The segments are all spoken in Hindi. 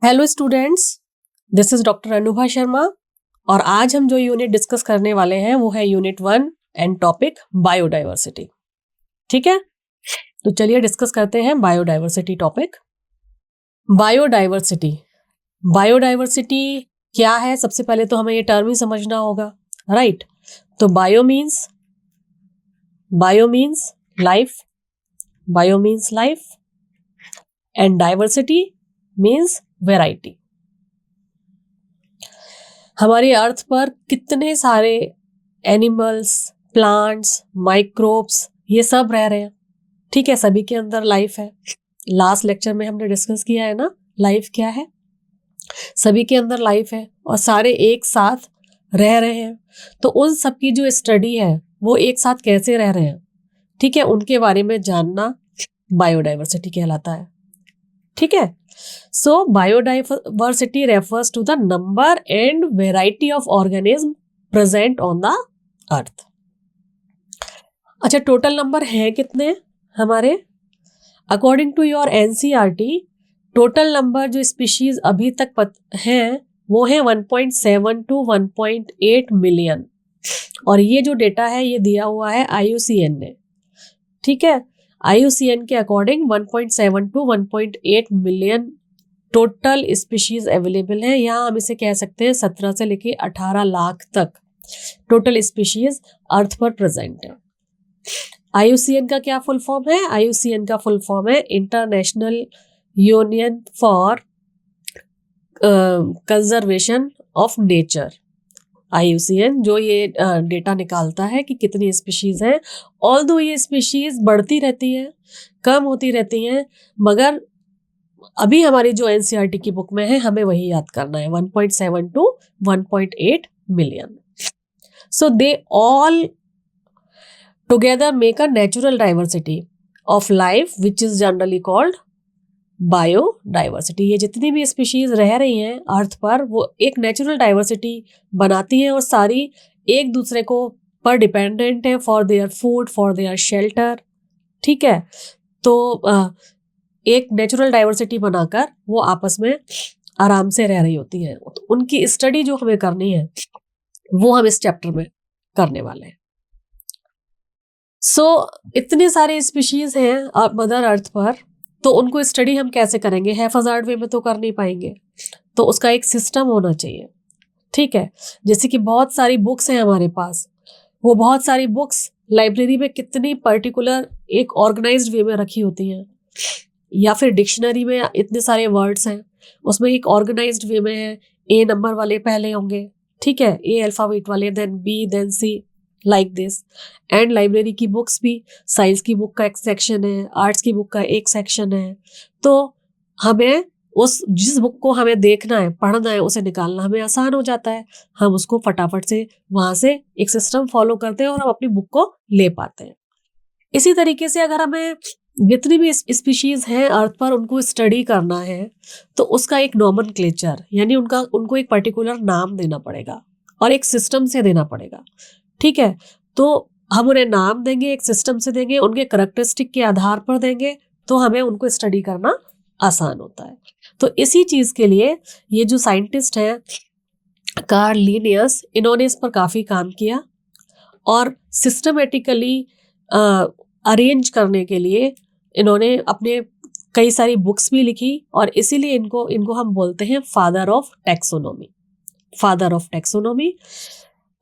Hello students, this is doctor Anubha Sharma और आज हम जो यूनिट डिस्कस करने वाले हैं वो है यूनिट 1 एंड टॉपिक बायोडाइवर्सिटी। ठीक है, तो चलिए डिस्कस करते हैं बायोडाइवर्सिटी टॉपिक। बायोडाइवर्सिटी बायोडाइवर्सिटी क्या है? सबसे पहले तो हमें ये टर्म ही समझना होगा, राइट? तो bio means life and diversity means variety. हमारे अर्थ पर कितने सारे एनिमल्स, प्लांट्स, माइक्रोब्स ये सब रह रहे हैं। ठीक है, सभी के अंदर लाइफ है। लास्ट लेक्चर में हमने डिस्कस किया है ना, लाइफ क्या है। सभी के अंदर लाइफ है और सारे एक साथ रह रहे हैं। तो उन सब की जो स्टडी है वो एक साथ कैसे रह रहे हैं, ठीक है, उनके बारे में जानना बायोडाइवर्सिटी कहलाता है। ठीक है, so biodiversity refers to the number and variety of organism present on the earth। अच्छा, टोटल नंबर है कितने हमारे? According to your NCERT total number जो स्पीशीज अभी तक हैं वो है 1.7 to 1.8 मिलियन। और ये जो डेटा है ये दिया हुआ है IUCN ने। ठीक है, IUCN के according 1.7 to 1.8 million total species available है। यहाँ हम इसे कह सकते हैं 17 से लेके 18 लाख तक टोटल स्पीशीज अर्थ पर प्रेजेंट है। IUCN का क्या फुल फॉर्म है? IUCN का फुल फॉर्म है international union for conservation of nature. IUCN जो ये डेटा निकालता है कि कितनी स्पीशीज हैं। ऑल्दो ये स्पीशीज बढ़ती रहती हैं, कम होती रहती हैं, मगर अभी हमारी जो एनसीईआरटी की बुक में है हमें वही याद करना है, 1.7 to 1.8 million. So they all together make a natural diversity of life which is generally called biodiversity. ये जितनी भी स्पीशीज रह रही हैं अर्थ पर वो एक नेचुरल डाइवर्सिटी बनाती हैं और सारी एक दूसरे को पर डिपेंडेंट है for their food, for their shelter. ठीक है, तो एक नेचुरल डाइवर्सिटी बनाकर वो आपस में आराम से रह रही होती हैं। तो उनकी स्टडी जो हमें करनी है वो हम इस चैप्टर में करने वाले हैं। इतने सारे स्पीशीज हैं मदर अर्थ पर, तो उनको स्टडी हम कैसे करेंगे? हैफाजार्ड वे में तो कर नहीं पाएंगे, तो उसका एक सिस्टम होना चाहिए। ठीक है, जैसे कि बहुत सारी बुक्स हैं हमारे पास, वो बहुत सारी बुक्स लाइब्रेरी में कितनी पर्टिकुलर एक ऑर्गेनाइज्ड वे में रखी होती हैं, या फिर डिक्शनरी में इतने सारे वर्ड्स हैं उसमें एक ऑर्गेनाइज्ड वे में है। A नंबर वाले पहले होंगे, ठीक है, A अल्फाबेट वाले, then B, then C, like this. And library की बुक्स भी, साइंस की बुक का एक सेक्शन है, आर्ट्स की बुक का एक सेक्शन है। तो हमें जिस बुक को हमें देखना है, पढ़ना है, उसे निकालना हमें आसान हो जाता है। हम उसको फटाफट से वहां से एक सिस्टम फॉलो करते हैं और हम अपनी बुक को ले पाते हैं। इसी तरीके से अगर हमें जितनी भी स्पीशीज हैं अर्थ पर उनको स्टडी करना है तो उसका एक नॉमेनक्लेचर यानी उनको एक पर्टिकुलर नाम देना पड़ेगा और एक सिस्टम से देना पड़ेगा। ठीक है, तो हम उन्हें नाम देंगे, एक सिस्टम से देंगे, उनके करैक्टरिस्टिक के आधार पर देंगे, तो हमें उनको स्टडी करना आसान होता है। तो इसी चीज के लिए ये जो साइंटिस्ट हैं कार्ल लिनियस, इन्होंने इस पर काफी काम किया और सिस्टमेटिकली अरेंज करने के लिए इन्होंने अपने कई सारी बुक्स भी लिखी और इसीलिए इनको हम बोलते हैं फादर ऑफ टैक्सोनॉमी।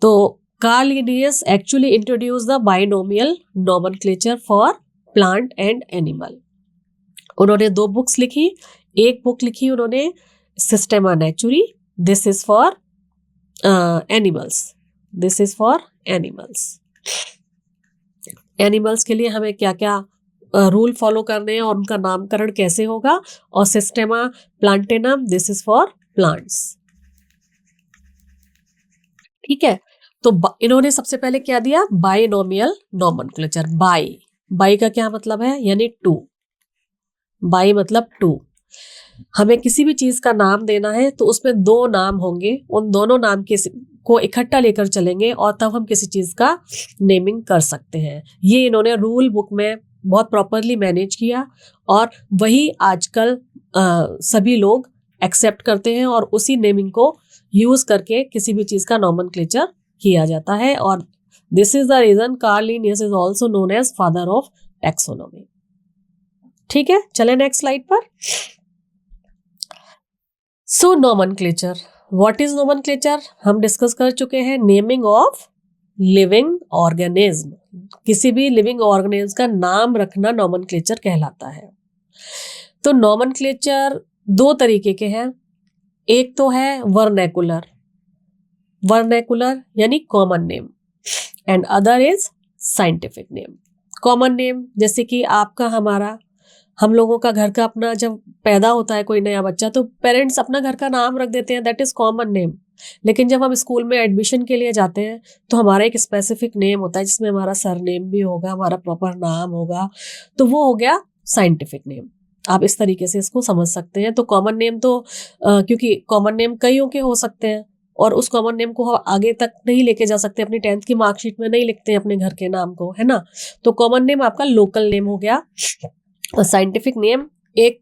तो Carl Linnaeus actually introduce the binomial nomenclature for plant and animal. उन्होंने 2 बुक्स लिखी। एक बुक लिखी उन्होंने Systema Naturae, this is for animals. Animals के लिए हमें क्या क्या रूल फॉलो करने हैं और उनका नामकरण कैसे होगा, और सिस्टेमा प्लांटेनम, दिस इज फॉर प्लांट्स। ठीक है, तो इन्होंने सबसे पहले क्या दिया? Binomial nomenclature. बाई का क्या मतलब है? यानी 2। बाई मतलब 2। हमें किसी भी चीज का नाम देना है तो उसमें 2 नाम होंगे, उन दोनों नाम को इकट्ठा लेकर चलेंगे और तब हम किसी चीज का नेमिंग कर सकते हैं। ये इन्होंने रूल बुक में बहुत प्रॉपरली मैनेज किया और वही आजकल सभी लोग एक्सेप्ट करते हैं और उसी नेमिंग को यूज करके किसी भी चीज का नॉमेनक्लेचर किया जाता है। और this is the reason Carl Linnaeus is also known as father of taxonomy. ठीक है, चले नेक्स्ट स्लाइड पर। So nomenclature, what is nomenclature? हम डिस्कस कर चुके हैं, नेमिंग ऑफ लिविंग ऑर्गेनिज्म, किसी भी लिविंग ऑर्गेनिज्म का नाम रखना नॉमेनक्लेचर कहलाता है। तो नॉमेनक्लेचर दो तरीके के हैं, एक तो है वर्नैकुलर, वर्नैकुलर यानी common name, and other is scientific name. Common name जैसे कि आपका, हमारा, हम लोगों का घर का अपना, जब पैदा होता है कोई नया बच्चा तो पेरेंट्स अपना घर का नाम रख देते हैं, दैट इज कॉमन नेम। लेकिन जब हम स्कूल में एडमिशन के लिए जाते हैं तो हमारा एक स्पेसिफिक नेम होता है जिसमें हमारा सरनेम भी होगा, हमारा प्रॉपर नाम होगा, तो वो हो गया साइंटिफिक नेम। आप इस तरीके से इसको समझ सकते हैं। तो कॉमन नेम तो क्योंकि कॉमन नेम कईयों के हो सकते हैं और उस कॉमन नेम को हम आगे तक नहीं लेके जा सकते, अपनी 10th की मार्कशीट में नहीं लिखते हैं अपने घर के नाम को, है ना। तो कॉमन नेम आपका लोकल नेम हो गया। साइंटिफिक नेम एक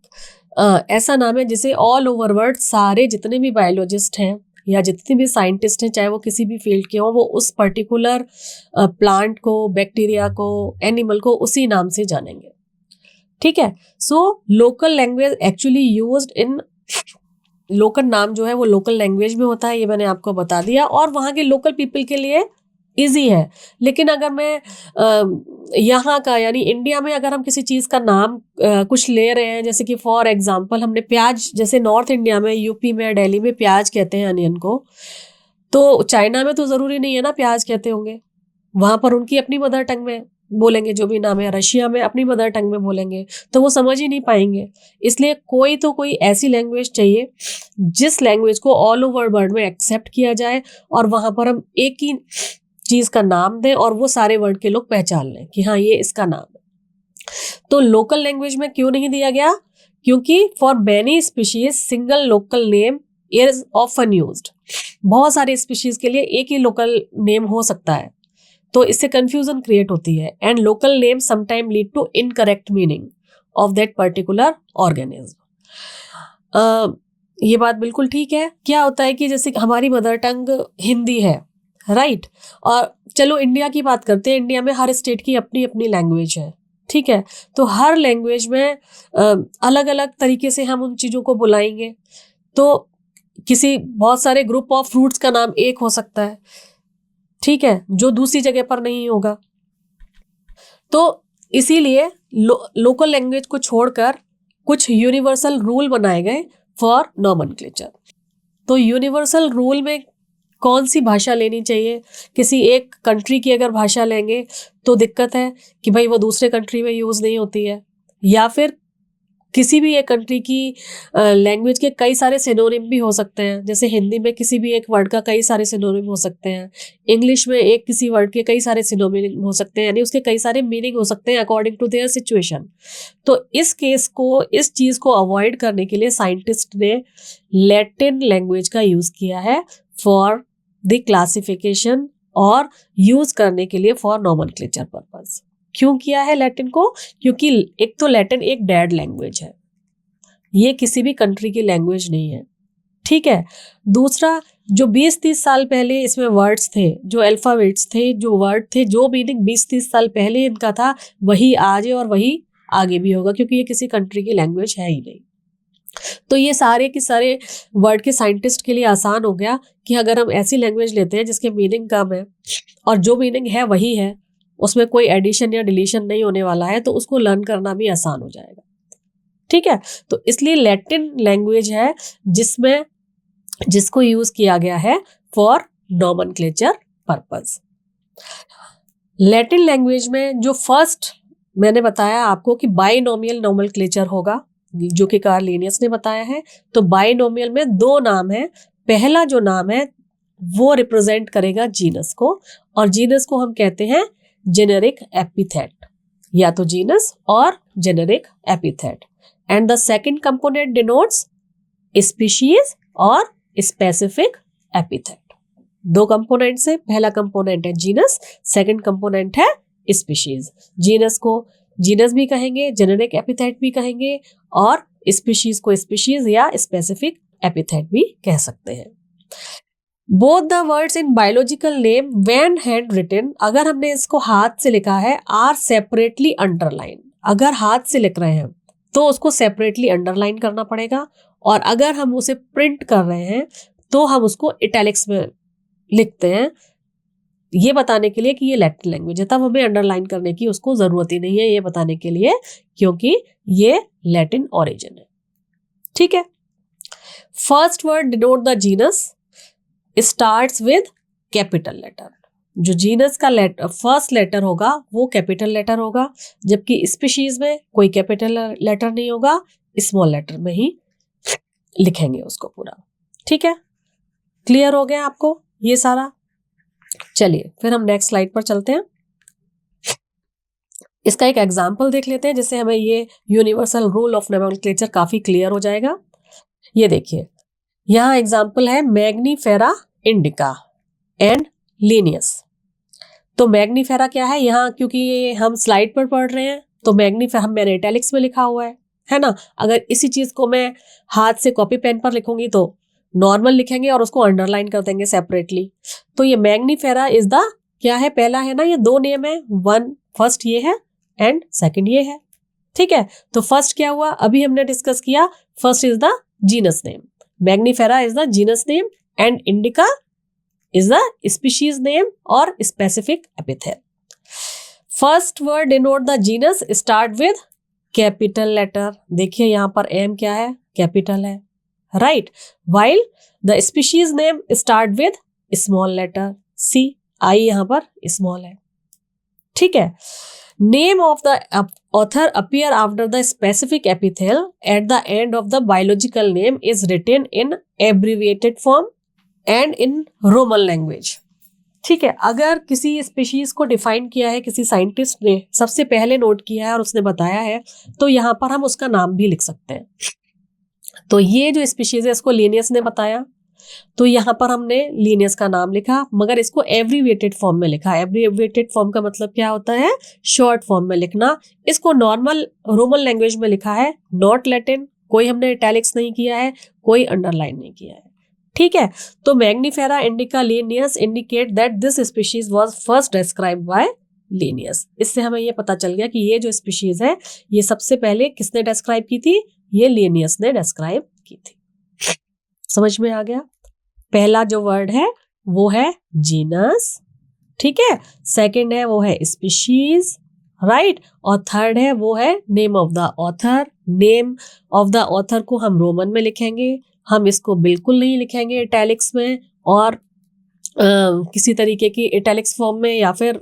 ऐसा नाम है जिसे ऑल ओवर वर्ल्ड सारे जितने भी बायोलॉजिस्ट हैं या जितने भी साइंटिस्ट हैं, चाहे वो किसी भी फील्ड के हों, वो उस पर्टिकुलर प्लांट को, बैक्टीरिया को, एनिमल को उसी नाम से जानेंगे। ठीक है। So local language actually used in, local नाम जो है वो लोकल लैंग्वेज में होता है, ये मैंने आपको बता दिया, और वहाँ के लोकल पीपल के लिए इजी है। लेकिन अगर मैं यहाँ का यानी इंडिया में अगर हम किसी चीज़ का नाम कुछ ले रहे हैं, जैसे कि फॉर एग्जांपल हमने प्याज, जैसे नॉर्थ इंडिया में, यूपी में, दिल्ली में प्याज कहते हैं अनियन को, तो चाइना में तो ज़रूरी नहीं है ना प्याज कहते होंगे, वहाँ पर उनकी अपनी मदर टंग में बोलेंगे जो भी नाम है, रशिया में अपनी मदर टंग में बोलेंगे, तो वो समझ ही नहीं पाएंगे। इसलिए कोई ऐसी लैंग्वेज चाहिए जिस लैंग्वेज को ऑल ओवर वर्ल्ड में एक्सेप्ट किया जाए और वहाँ पर हम एक ही चीज का नाम दें और वो सारे वर्ड के लोग पहचान लें कि हाँ ये इसका नाम है। तो लोकल लैंग्वेज में क्यों नहीं दिया गया? क्योंकि for many species single local name is often used. बहुत सारे स्पीशीज के लिए एक ही लोकल नेम हो सकता है, तो इससे कंफ्यूजन क्रिएट होती है, and local name sometime lead to incorrect meaning of that particular organism. ये बात बिल्कुल ठीक है। क्या होता है कि जैसे हमारी मदर टंग हिंदी है, राइट, और चलो इंडिया की बात करते हैं, इंडिया में हर स्टेट की अपनी अपनी लैंग्वेज है, ठीक है। तो हर लैंग्वेज में अलग अलग तरीके से हम उन चीज़ों को बुलाएंगे। तो किसी बहुत सारे ग्रुप ऑफ फ्रूट्स का नाम एक हो सकता है, ठीक है, जो दूसरी जगह पर नहीं होगा। तो इसीलिए लोकल लैंग्वेज को छोड़कर कुछ यूनिवर्सल रूल बनाए गए फॉर नॉमेनक्लेचर। तो यूनिवर्सल रूल में कौन सी भाषा लेनी चाहिए? किसी एक कंट्री की अगर भाषा लेंगे तो दिक्कत है कि भाई वो दूसरे कंट्री में यूज़ नहीं होती है, या फिर किसी भी एक कंट्री की लैंग्वेज के कई सारे सिनोनिम भी हो सकते हैं। जैसे हिंदी में किसी भी एक वर्ड का कई सारे सिनोनिम हो सकते हैं, इंग्लिश में एक किसी वर्ड के कई सारे सिनोनिम हो सकते हैं, यानी उसके कई सारे मीनिंग हो सकते हैं अकॉर्डिंग टू देयर सिचुएशन। तो इस केस को, इस चीज़ को अवॉइड करने के लिए साइंटिस्ट ने लैटिन लैंग्वेज का यूज़ किया है फॉर द क्लासिफिकेशन और यूज़ करने के लिए फॉर नॉमेनक्लेचर पर्पज। क्यों किया है लैटिन को? क्योंकि एक तो लैटिन एक डेड लैंग्वेज है, ये किसी भी कंट्री की लैंग्वेज नहीं है, ठीक है। दूसरा, जो 20-30 साल पहले इसमें वर्ड्स थे, जो अल्फाबेट्स थे, जो वर्ड थे, जो मीनिंग 20-30 साल पहले इनका था, वही आज है और वही आगे भी होगा, क्योंकि ये किसी कंट्री की लैंग्वेज है ही नहीं। तो ये सारे के सारे वर्ड के साइंटिस्ट के लिए आसान हो गया कि अगर हम ऐसी लैंग्वेज लेते हैं जिसके मीनिंग कम है और जो मीनिंग है वही है, उसमें कोई एडिशन या डिलीशन नहीं होने वाला है, तो उसको लर्न करना भी आसान हो जाएगा, ठीक है। तो इसलिए लैटिन लैंग्वेज है जिसको यूज किया गया है for nomenclature purpose. Latin language में जो फर्स्ट मैंने बताया आपको कि बाइनोमियल नोमेनक्लेचर होगा, जो कि कार्ल लिनियस ने बताया है। तो बाइनोमियल में दो नाम है, पहला जो नाम है वो रिप्रेजेंट करेगा जीनस को, और जीनस को हम कहते हैं जेनेरिक एपिथेट, या तो जीनस और generic epithet, and the second component denotes species और स्पेसिफिक एपिथेट। दो कंपोनेंट्स है, पहला कंपोनेंट है जीनस, सेकंड कंपोनेंट है स्पीशीज। जीनस को जीनस भी कहेंगे, जेनेरिक एपिथेट भी कहेंगे, और स्पीशीज को स्पीशीज या स्पेसिफिक एपिथेट भी कह सकते हैं। Both the words in biological name when hand written, अगर हमने इसको हाथ से लिखा है, आर सेपरेटली अंडरलाइन, अगर हाथ से लिख रहे हैं तो उसको सेपरेटली अंडरलाइन करना पड़ेगा, और अगर हम उसे प्रिंट कर रहे हैं तो हम उसको इटैलिक्स में लिखते हैं, ये बताने के लिए कि ये लैटिन लैंग्वेज है। तब हमें अंडरलाइन करने की उसको जरूरत ही नहीं है, ये बताने के लिए क्योंकि ये लैटिन ओरिजिन है। ठीक है। First word denote the genus starts with capital letter, जो जीनस का फर्स्ट लेटर होगा वो कैपिटल लेटर होगा, जबकि स्पीशीज में कोई कैपिटल लेटर नहीं होगा, स्मॉल लेटर में ही लिखेंगे उसको पूरा। ठीक है, क्लियर हो गया आपको ये सारा? चलिए फिर हम नेक्स्ट स्लाइड पर चलते हैं। इसका एक एग्जाम्पल देख लेते हैं जिससे हमें ये यूनिवर्सल रूल ऑफ नोमेनक्लेचर काफी क्लियर हो जाएगा। ये देखिए, यहाँ एग्जाम्पल है मैग्नीफेरा इंडिका एंड लीनियस। तो मैग्नीफेरा क्या है, यहाँ क्योंकि ये हम स्लाइड पर पढ़ रहे हैं तो मैग्नीफेरा मैंने इटैलिक्स में लिखा हुआ है ना। अगर इसी चीज को मैं हाथ से कॉपी पेन पर लिखूंगी तो नॉर्मल लिखेंगे और उसको अंडरलाइन कर देंगे सेपरेटली। तो ये मैग्नीफेरा इज द क्या है, पहला है ना, ये दो नेम है, वन फर्स्ट ये है एंड सेकंड ये है। ठीक है, तो फर्स्ट क्या हुआ, अभी हमने डिस्कस किया, first is the genus name, Mangifera is the genus name and indica is the species name और specific epithet. First word denote the genus start with capital letter, देखिए यहाँ पर एम क्या है, कैपिटल है, right, while the species name start with small letter see, i यहाँ पर स्मॉल है। ठीक है, name of the author appear after the specific epithel at the end of the biological name is written in abbreviated form and in Roman language। ठीक है, अगर किसी स्पीशीज को डिफाइन किया है किसी साइंटिस्ट ने, सबसे पहले नोट किया है और उसने बताया है, तो यहाँ पर हम उसका नाम भी लिख सकते हैं। तो ये जो स्पीशीज है इसको लीनियस ने बताया, तो यहाँ पर हमने लीनियस का नाम लिखा, मगर इसको एब्रीविएटेड फॉर्म में लिखा। एब्रीविएटेड फॉर्म का मतलब क्या होता है, शॉर्ट फॉर्म में लिखना। इसको नॉर्मल रोमन लैंग्वेज में लिखा है, नॉट लैटिन, कोई हमने इटैलिक्स नहीं किया है, कोई अंडरलाइन नहीं किया है। ठीक है, तो Mangifera indica Linnaeus indicate that this species was first described by Linnaeus. इससे हमें ये पता चल गया कि ये जो स्पीशीज है ये सबसे पहले किसने डिस्क्राइब की थी, ये लीनियस ने डिस्क्राइब की थी। समझ में आ गया? पहला जो वर्ड है वो है जीनस, ठीक है, सेकंड है वो है स्पीशीज, राइट, और थर्ड है वो है name of the author. Name of the author को हम रोमन में लिखेंगे, हम इसको बिल्कुल नहीं लिखेंगे इटैलिक्स में और किसी तरीके की इटैलिक्स फॉर्म में, या फिर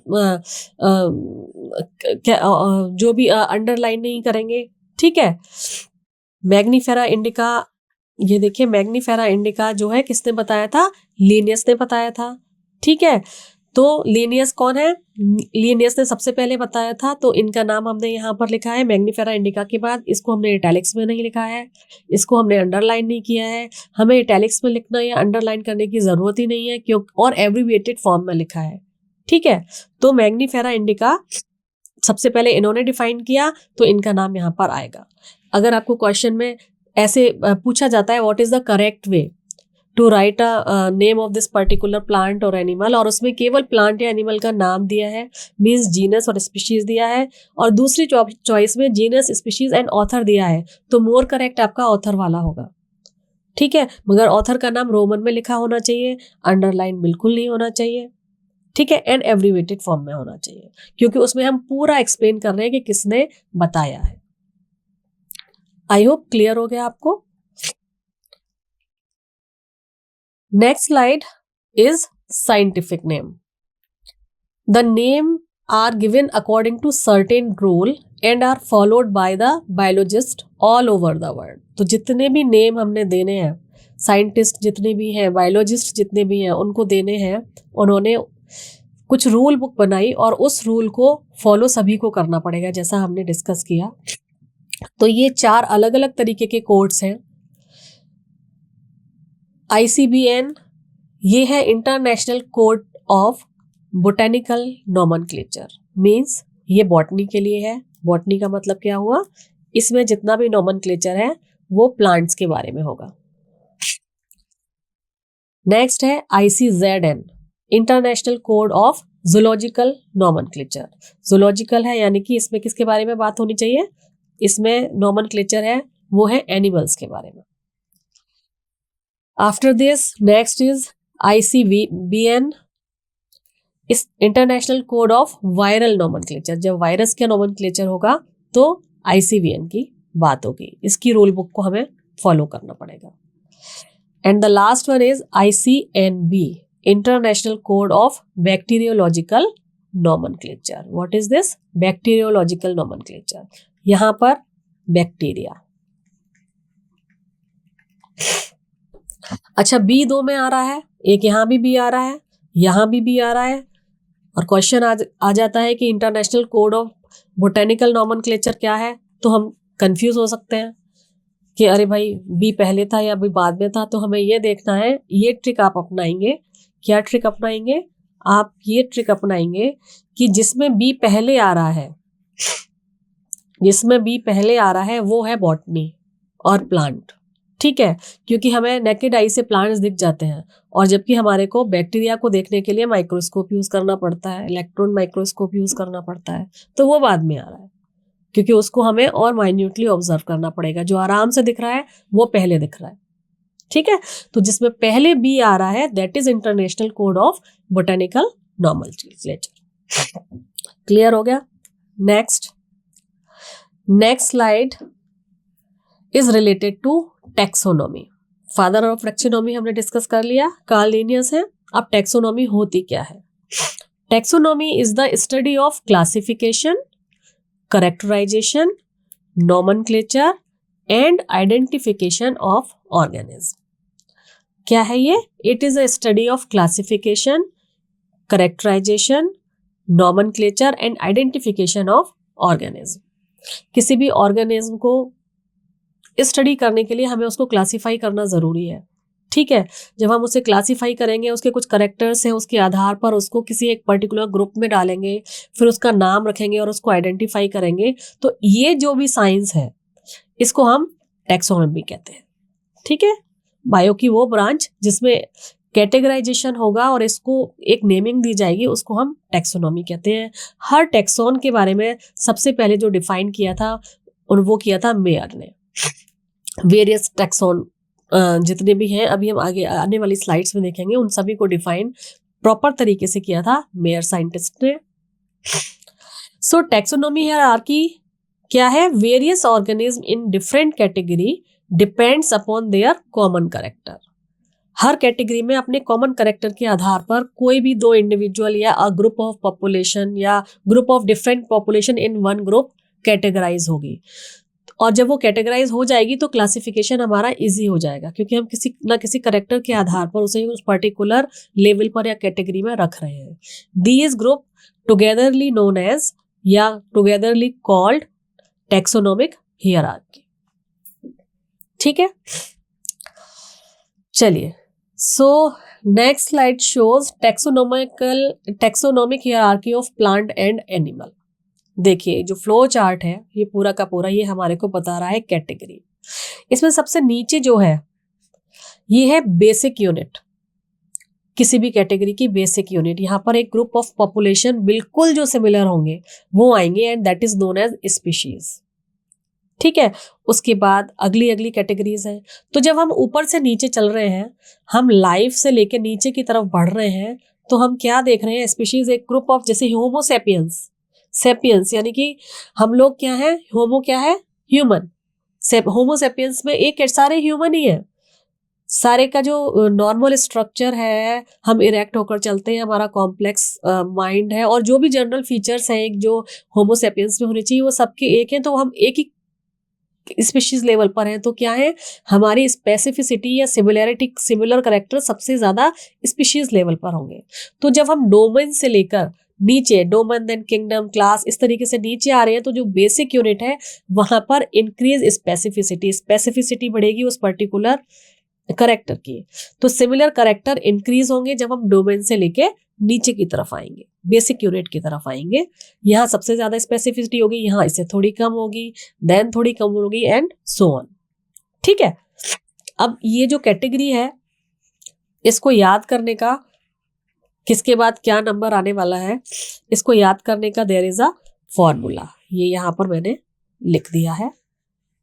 जो भी अंडरलाइन नहीं करेंगे। ठीक है, मैग्नीफेरा इंडिका, ये देखिए मैग्नीफेरा इंडिका जो है किसने बताया था, लीनियस ने बताया था। ठीक है, तो लीनियस कौन है, लीनियस ने सबसे पहले बताया था, तो इनका नाम हमने यहाँ पर लिखा है मैग्नीफेरा इंडिका के बाद। इसको हमने इटैलिक्स में नहीं लिखा है, इसको हमने अंडरलाइन नहीं किया है, हमें इटैलिक्स में लिखना या अंडरलाइन करने की जरूरत ही नहीं है क्योंकि, और एब्रीविएटेड फॉर्म में लिखा है। ठीक है, तो मैग्नीफेरा इंडिका सबसे पहले इन्होंने डिफाइन किया, तो इनका नाम यहाँ पर आएगा। अगर आपको क्वेश्चन में ऐसे पूछा जाता है what is the correct way to write a name of this particular plant और एनिमल, और उसमें केवल प्लांट या एनिमल का नाम दिया है, मींस जीनस और स्पीशीज दिया है, और दूसरी चॉइस में जीनस, स्पीशीज एंड ऑथर दिया है, तो मोर करेक्ट आपका ऑथर वाला होगा। ठीक है, मगर ऑथर का नाम रोमन में लिखा होना चाहिए, अंडरलाइन बिल्कुल नहीं होना चाहिए। ठीक है, एंड एब्रीविएटेड फॉर्म में होना चाहिए, क्योंकि उसमें हम पूरा एक्सप्लेन कर रहे हैं कि किसने बताया है। आई होप क्लियर हो गया आपको। Next slide is scientific name. The name are given according to certain rule and are followed by the biologist all over the world. तो जितने भी नेम हमने देने हैं, साइंटिस्ट जितने भी हैं, बायोलॉजिस्ट जितने भी हैं, उनको देने हैं, उन्होंने कुछ रूल बुक बनाई और उस रूल को फॉलो सभी को करना पड़ेगा, जैसा हमने डिस्कस किया। तो ये 4 अलग अलग तरीके के कोड्स हैं। ICBN ये है international code of botanical nomenclature, means ये बॉटनी के लिए है। बॉटनी का मतलब क्या हुआ, इसमें जितना भी नोमेनक्लेचर है वो प्लांट्स के बारे में होगा। नेक्स्ट है ICZN, international code of zoological nomenclature. Zoological है यानी कि इसमें किसके बारे में बात होनी चाहिए, इसमें नॉमेनक्लेचर है वो है एनिमल्स के बारे में। After this next is ICVN, इस international code of viral nomenclature. जब वायरस का नॉमेनक्लेचर होगा तो ICVN की बात होगी, इसकी रूल बुक को हमें फॉलो करना पड़ेगा। And the last one is ICNB, international code of bacteriological nomenclature. What is this? Bacteriological nomenclature. यहां पर बैक्टीरिया, अच्छा B 2 में आ रहा है, एक यहां भी B आ रहा है, यहां भी B आ रहा है, और क्वेश्चन आ जाता है कि international code of botanical nomenclature क्या है, तो हम कंफ्यूज हो सकते हैं कि अरे भाई B पहले था या B बाद में था। तो हमें ये देखना है, ये ट्रिक आप अपनाएंगे। क्या ट्रिक अपनाएंगे आप? ये ट्रिक अपनाएंगे कि जिसमें B पहले आ रहा है, जिसमें B पहले आ रहा है वो है बॉटनी और प्लांट, ठीक है, क्योंकि हमें नेकेड आई से प्लांट्स दिख जाते हैं, और जबकि हमारे को बैक्टीरिया को देखने के लिए माइक्रोस्कोप यूज करना पड़ता है, इलेक्ट्रॉन माइक्रोस्कोप यूज करना पड़ता है, तो वो बाद में आ रहा है, क्योंकि उसको हमें और माइन्यूटली ऑब्जर्व करना पड़ेगा। जो आराम से दिख रहा है वो पहले दिख रहा है, ठीक है। तो जिसमें पहले B आ रहा है that is international code of botanical nomenclature. Clear हो गया? Next slide is related to taxonomy. Father of taxonomy हमने डिस्कस कर लिया, कार्ल लिनियस है। अब टैक्सोनॉमी होती क्या है? Taxonomy is the study of classification, characterization, nomenclature and identification of organism. क्या है ये? It is a study of classification, characterization, nomenclature and identification of organism. किसी भी ऑर्गेनिज्म को स्टडी करने के लिए हमें उसको क्लासिफाई करना जरूरी है, ठीक है। जब हम उसे क्लासिफाई करेंगे, उसके कुछ करेक्टर्स हैं, उसके आधार पर उसको किसी एक पर्टिकुलर ग्रुप में डालेंगे, फिर उसका नाम रखेंगे और उसको आइडेंटिफाई करेंगे, तो ये जो भी साइंस है इसको हम टैक्सोनॉमी कहते हैं, ठीक है। बायो की वो ब्रांच जिसमें कैटेगराइजेशन होगा और इसको एक नेमिंग दी जाएगी, उसको हम टैक्सोनॉमी कहते हैं। हर टैक्सोन के बारे में सबसे पहले जो डिफाइन किया था और वो किया था मेयर ने। वेरियस टैक्सोन जितने भी हैं, अभी हम आगे आने वाली स्लाइड्स में देखेंगे, उन सभी को डिफाइन प्रॉपर तरीके से किया था मेयर साइंटिस्ट ने। सो टैक्सोनॉमी हायरार्की क्या है? Various organism in different category depends upon their common character. Her category में अपने कॉमन कैरेक्टर के आधार पर कोई भी दो इंडिविजुअल या अ ग्रुप ऑफ पॉपुलेशन या group of different population in one group categorize होगी, और जब वो कैटेगराइज हो जाएगी तो क्लासिफिकेशन हमारा इजी हो जाएगा, क्योंकि हम किसी ना किसी कैरेक्टर के आधार पर उसे उस पर्टिकुलर लेवल पर या कैटेगरी में रख रहे हैं। These group togetherly known as या टुगेदरली कॉल्ड टैक्सोनॉमिक हियरार्की, ठीक है। चलिए, so next slide shows taxonomic hierarchy of plant and animal. देखिए, जो फ्लो चार्ट है ये पूरा का पूरा ये हमारे को बता रहा है कैटेगरी। इसमें सबसे नीचे जो है ये है बेसिक यूनिट, किसी भी कैटेगरी की बेसिक यूनिट। यहाँ पर एक ग्रुप ऑफ पॉपुलेशन बिल्कुल जो सिमिलर होंगे वो आएंगे, and that is known as species, ठीक है। उसके बाद अगली कैटेगरीज हैं। तो जब हम ऊपर से नीचे चल रहे हैं, हम लाइफ से लेकर नीचे की तरफ बढ़ रहे हैं, तो हम क्या देख रहे हैं? स्पीशीज एक ग्रुप ऑफ, जैसे होमोसेपियंस, सेपियंस यानी कि हम लोग क्या है? होमो क्या है? ह्यूमन। होमोसेपियंस में एक सारे ह्यूमन ही है, सारे का जो नॉर्मल स्ट्रक्चर है, हम इरेक्ट होकर चलते हैं, हमारा कॉम्प्लेक्स माइंड है, और जो भी जनरल फीचर्स हैं एक जो होमोसेपियंस में होने चाहिए वो सबके एक हैं, तो हम एक ही स्पीशीज लेवल पर हैं। तो क्या है? हमारी स्पेसिफिसिटी या सिमिलैरिटी, सिमिलर कैरेक्टर सबसे ज्यादा स्पीशीज लेवल पर होंगे। तो जब हम डोमेन से लेकर नीचे, डोमेन देन किंगडम, क्लास, इस तरीके से नीचे आ रहे हैं, तो जो बेसिक यूनिट है वहां पर इंक्रीज स्पेसिफिसिटी बढ़ेगी उस पर्टिकुलर करेक्टर की। तो सिमिलर करेक्टर इंक्रीज होंगे जब हम डोमेन से लेके नीचे की तरफ आएंगे, बेसिक यूनिट की तरफ आएंगे। यहाँ सबसे ज्यादा स्पेसिफिसिटी होगी, यहाँ इससे थोड़ी कम होगी, देन थोड़ी कम होगी, एंड सो ऑन, ठीक है। अब ये जो कैटेगरी है इसको याद करने का, किसके बाद क्या नंबर आने वाला है, इसको याद करने का देयर इज अ फॉर्मूला। ये यहाँ पर मैंने लिख दिया है।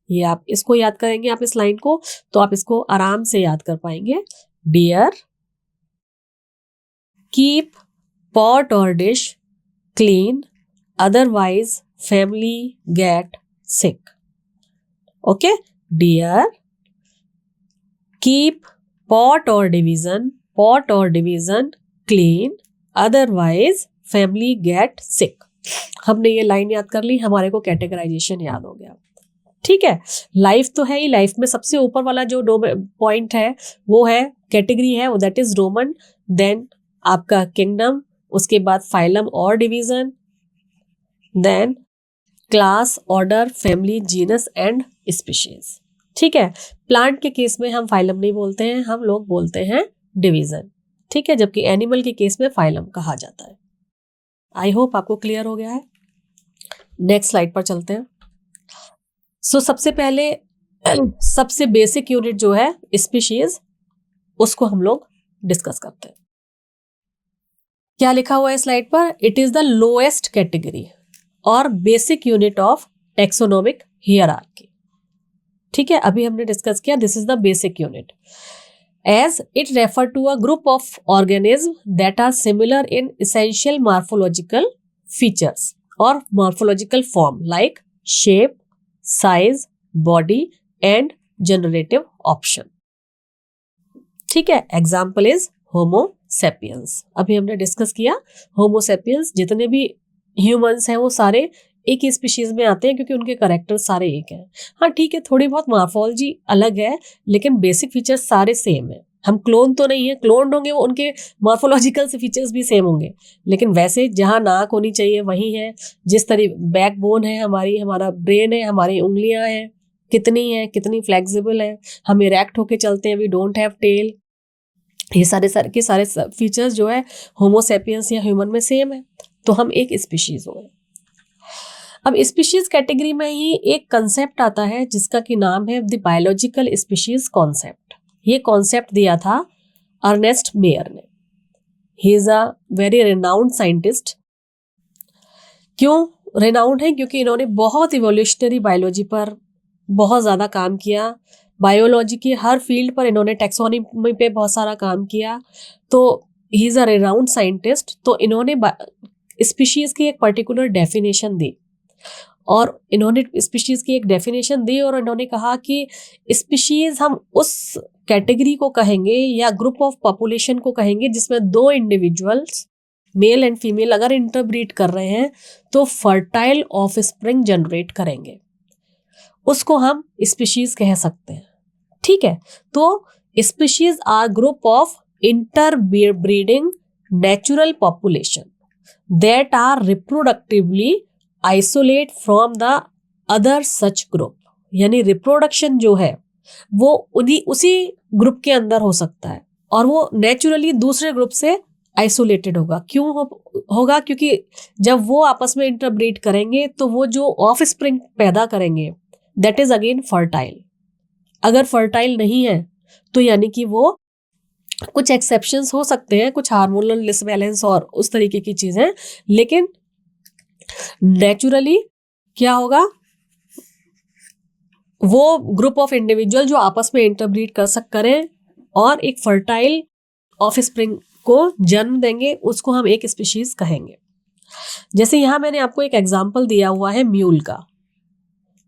ये आप इसको याद करेंगे, आप इस लाइन को, तो आप इसको आराम से याद कर पाएंगे। डियर, कीप पॉट और dish clean, otherwise family get sick. Okay, dear, keep pot और division clean, otherwise family get sick. हमने ये लाइन याद कर ली, हमारे को कैटेगराइजेशन याद हो गया। ठीक है, लाइफ तो है ही, लाइफ में सबसे ऊपर वाला जो पॉइंट है वो है कैटेगरी है, दैट इज डोमेन, देन आपका किंगडम, उसके बाद फाइलम और division, then class, order, family, genus and species. ठीक है, प्लांट के केस में हम फाइलम नहीं बोलते हैं, हम लोग बोलते हैं डिवीजन। ठीक है, जबकि एनिमल के केस में फाइलम कहा जाता है। आई होप आपको क्लियर हो गया है। नेक्स्ट स्लाइड पर चलते हैं। सो सबसे पहले सबसे बेसिक यूनिट जो है स्पीशीज, उसको हम लोग डिस्कस करते हैं। क्या लिखा हुआ है स्लाइड पर? It is the lowest category और basic unit of taxonomic hierarchy. ठीक है, अभी हमने डिस्कस किया this is the basic unit, as it refer to a group of organism that are similar in essential morphological features और morphological form like shape, size, body and generative option. ठीक है, एग्जाम्पल इज होमो सेपियंस। अभी हमने डिस्कस किया होमो सेपियंस, जितने भी ह्यूमंस हैं वो सारे एक ही स्पीशीज में आते हैं क्योंकि उनके करेक्टर सारे एक हैं। हाँ ठीक है, थोड़ी बहुत मॉर्फोलॉजी अलग है लेकिन बेसिक फीचर्स सारे सेम है। हम क्लोन तो नहीं है, क्लोन होंगे वो उनके मॉर्फोलॉजिकल से फीचर्स भी सेम होंगे, लेकिन वैसे जहाँ नाक होनी चाहिए वही है, जिस तरह बैकबोन है हमारी, हमारा ब्रेन है, हमारी उंगलियां हैं कितनी फ्लेक्सिबल है, हम इरेक्ट होके चलते हैं, वी डोंट हैव टेल। ये सारे फीचर्स जो है होमोसेपियंस या ह्यूमन में सेम है, तो हम एक स्पीशीज हो गए। अब स्पीशीज कैटेगरी में ही एक कंसेप्ट आता है जिसका कि नाम है द बायोलॉजिकल स्पीशीज कॉन्सेप्ट। ये कॉन्सेप्ट दिया था अर्नेस्ट मेयर ने। He is a very renowned scientist. क्यों रिनाउंड है? क्योंकि इन्होंने बहुत इवोल्यूशनरी बायोलॉजी पर बहुत ज़्यादा काम किया, बायोलॉजी की हर फील्ड पर इन्होंने टैक्सोनॉमी पे बहुत सारा काम किया, तो he is a renowned scientist. तो इन्होंने स्पीशीज़ की एक पर्टिकुलर डेफिनेशन दी और इन्होंने स्पीशीज़ की एक डेफिनेशन दी और इन्होंने कहा कि स्पीशीज़ हम उस कैटेगरी को कहेंगे या ग्रुप ऑफ पॉपुलेशन को कहेंगे जिसमें दो इंडिविजुअल्स मेल एंड फीमेल अगर इंटरब्रीड कर रहे हैं तो फर्टाइल ऑफस्प्रिंग जनरेट करेंगे, उसको हम स्पीशीज कह सकते हैं। ठीक है, तो species are group of interbreeding natural population that are reproductively isolate from the other such group. यानी रिप्रोडक्शन जो है वो उसी ग्रुप के अंदर हो सकता है और वो नेचुरली दूसरे ग्रुप से आइसोलेटेड होगा। क्यों होगा? क्योंकि जब वो आपस में इंटरब्रीड करेंगे तो वो जो ऑफ स्प्रिंग पैदा करेंगे दैट इज अगेन फर्टाइल। अगर फर्टाइल नहीं है तो यानी कि वो कुछ एक्सेप्शंस हो सकते हैं, कुछ हार्मोनल डिसबैलेंस और उस तरीके की चीजें, लेकिन नेचुरली क्या होगा, वो ग्रुप ऑफ इंडिविजुअल जो आपस में इंटरब्रीड करें और एक फर्टाइल ऑफ स्प्रिंग को जन्म देंगे, उसको हम एक स्पीशीज कहेंगे। जैसे यहां मैंने आपको एक एग्जांपल दिया हुआ है म्यूल का।